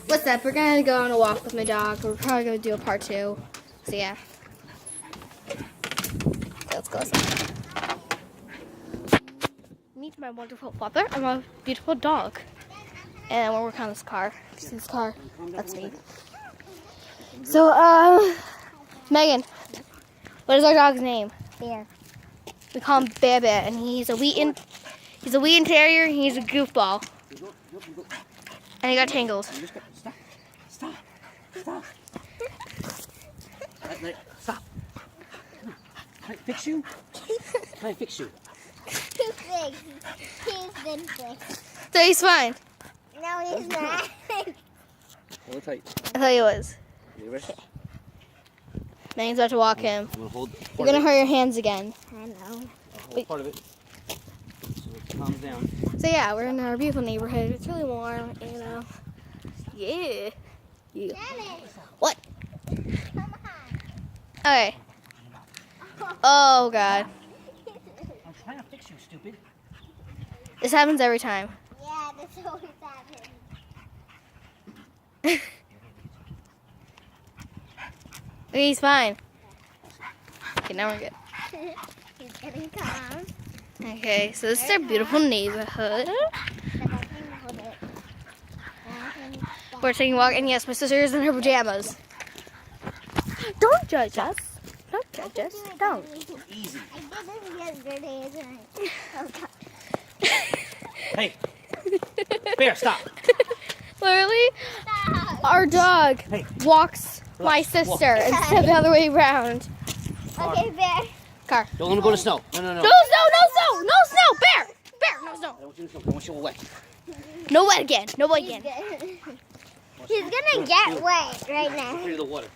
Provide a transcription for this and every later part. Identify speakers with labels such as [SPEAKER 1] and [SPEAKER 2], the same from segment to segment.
[SPEAKER 1] What's up? We're gonna go on a walk with my dog. We're probably gonna do a part 2. So yeah. Let's go. Meet my wonderful father and my beautiful dog. And we're working on this car. See this car? That's me. So, Megan, what is our dog's name?
[SPEAKER 2] Bear.
[SPEAKER 1] We call him Bear Bear, and he's a Wheaton Terrier. And he's a goofball, and he got tangled.
[SPEAKER 3] Stop. Stop. Can I fix you? Can I fix you?
[SPEAKER 2] He's big. He's been fixed.
[SPEAKER 1] So he's fine.
[SPEAKER 2] No, he's not.
[SPEAKER 3] Hold tight.
[SPEAKER 1] I thought he was.
[SPEAKER 3] You ready?
[SPEAKER 1] Megan's about to walk him.
[SPEAKER 3] I'm gonna hold.
[SPEAKER 1] You're gonna hurt your hands again.
[SPEAKER 2] I know.
[SPEAKER 3] Hold part of it. So it calms down.
[SPEAKER 1] So yeah, we're in our beautiful neighborhood. It's really warm, you know. Yeah. What?
[SPEAKER 2] Come on.
[SPEAKER 1] Okay. Oh God.
[SPEAKER 3] I'm trying to fix you, stupid.
[SPEAKER 1] This happens every time.
[SPEAKER 2] Yeah, this always happens.
[SPEAKER 1] Okay, he's fine. Okay, now we're good.
[SPEAKER 2] He's getting calm.
[SPEAKER 1] Okay, so this is our beautiful neighborhood. We're taking a walk, and yes, my sister is in her pajamas. Don't judge us. Don't judge us. Don't.
[SPEAKER 3] Easy.
[SPEAKER 2] I did this yesterday, didn't I? Oh, God.
[SPEAKER 3] Hey. Bear, stop.
[SPEAKER 1] Literally,
[SPEAKER 2] Stop.
[SPEAKER 1] our dog
[SPEAKER 3] Hey.
[SPEAKER 1] walks my
[SPEAKER 3] Relax. Walk.
[SPEAKER 1] sister instead of the other way around.
[SPEAKER 2] Okay, Bear.
[SPEAKER 1] Car.
[SPEAKER 3] Don't let him go to snow. No.
[SPEAKER 1] No snow! Bear! No snow!
[SPEAKER 3] I want you to snow. I want you wet.
[SPEAKER 1] No wet again. No wet
[SPEAKER 2] He's
[SPEAKER 1] again.
[SPEAKER 2] good. He's gonna get wet right now.
[SPEAKER 3] Into the water.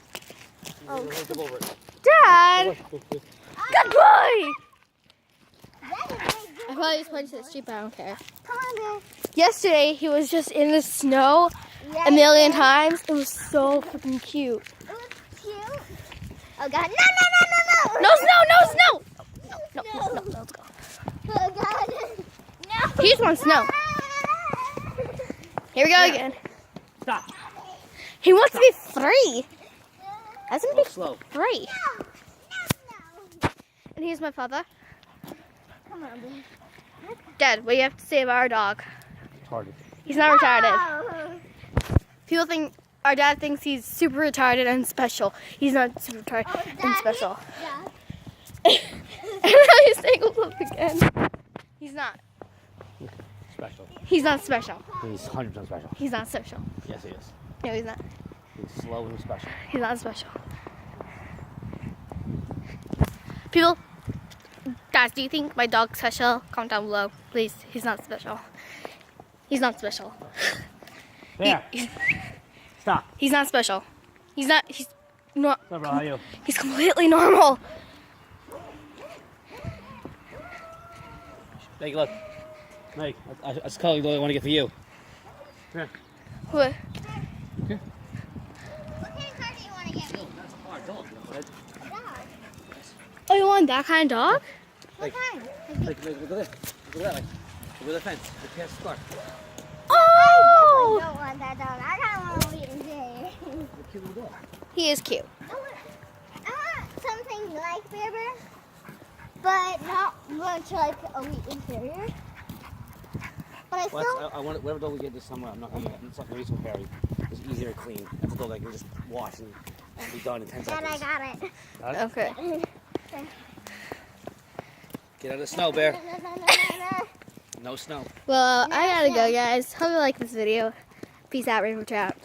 [SPEAKER 2] Oh.
[SPEAKER 3] Hold over it.
[SPEAKER 1] Dad! Good boy!
[SPEAKER 2] That is
[SPEAKER 1] I probably just pointed to the street, but I don't care.
[SPEAKER 2] Come on, Bear.
[SPEAKER 1] Yesterday, he was just in the snow
[SPEAKER 2] Yeah,
[SPEAKER 1] a million
[SPEAKER 2] Bear.
[SPEAKER 1] times. It was so freaking cute.
[SPEAKER 2] It was cute. Oh, God. No.
[SPEAKER 1] No snow! No, let's go.
[SPEAKER 2] Oh, God. No.
[SPEAKER 1] He just wants snow. Here we go again.
[SPEAKER 3] Stop.
[SPEAKER 1] He wants to be 3. That's
[SPEAKER 3] Go
[SPEAKER 1] gonna be
[SPEAKER 3] slow.
[SPEAKER 1] 3.
[SPEAKER 2] No.
[SPEAKER 1] And here's my father.
[SPEAKER 2] Come on, Bear.
[SPEAKER 1] Dad, what do you have to say about our dog?
[SPEAKER 3] Retarded.
[SPEAKER 1] He's not retarded.
[SPEAKER 2] No.
[SPEAKER 1] People think our dad thinks he's super retarded and special. He's not super retarded and special.
[SPEAKER 2] Yeah.
[SPEAKER 1] And now he's tangled up again. He's not.
[SPEAKER 3] Special.
[SPEAKER 1] He's not special.
[SPEAKER 3] He's 100% special.
[SPEAKER 1] He's not special.
[SPEAKER 3] Yes, he is.
[SPEAKER 1] No, he's not.
[SPEAKER 3] He's slow and special.
[SPEAKER 1] He's not special. People, guys, do you think my dog's special? Comment down below, please. He's not special. He's not special.
[SPEAKER 3] Bear. Stop.
[SPEAKER 1] He's not special. He's not. He's not.
[SPEAKER 3] What's up, bro? How are you?
[SPEAKER 1] He's completely normal.
[SPEAKER 3] Meg, look. Meg, that's color I want to get for you. Come here.
[SPEAKER 1] What?
[SPEAKER 3] Here.
[SPEAKER 2] What kind of car do you want to get me?
[SPEAKER 3] That's a hard dog.
[SPEAKER 2] Dog.
[SPEAKER 1] Oh, you want that kind of dog?
[SPEAKER 2] What kind?
[SPEAKER 3] Look at this. Look at that. Like, look at the fence. Look past the car.
[SPEAKER 1] Oh!
[SPEAKER 2] I don't want that dog. I kind of want a Wheaton Terrier.
[SPEAKER 3] Look at the cute little dog.
[SPEAKER 1] He is cute.
[SPEAKER 2] I want something like Bear Bear, but not much like a Wheaton Terrier. But I
[SPEAKER 3] Well,
[SPEAKER 2] still...
[SPEAKER 3] I want whatever dog we get this summer. I'm not gonna get. It's not gonna be so carry. It's easier to clean. That's a dog I can just wash and be done in 10
[SPEAKER 2] And
[SPEAKER 3] seconds.
[SPEAKER 2] I got it.
[SPEAKER 3] Got it?
[SPEAKER 1] Okay.
[SPEAKER 3] Get out of the snow, Bear.
[SPEAKER 2] No.
[SPEAKER 3] No snow.
[SPEAKER 1] Well, I gotta go, guys. Hope you like this video. Peace out, Rainbow Trout.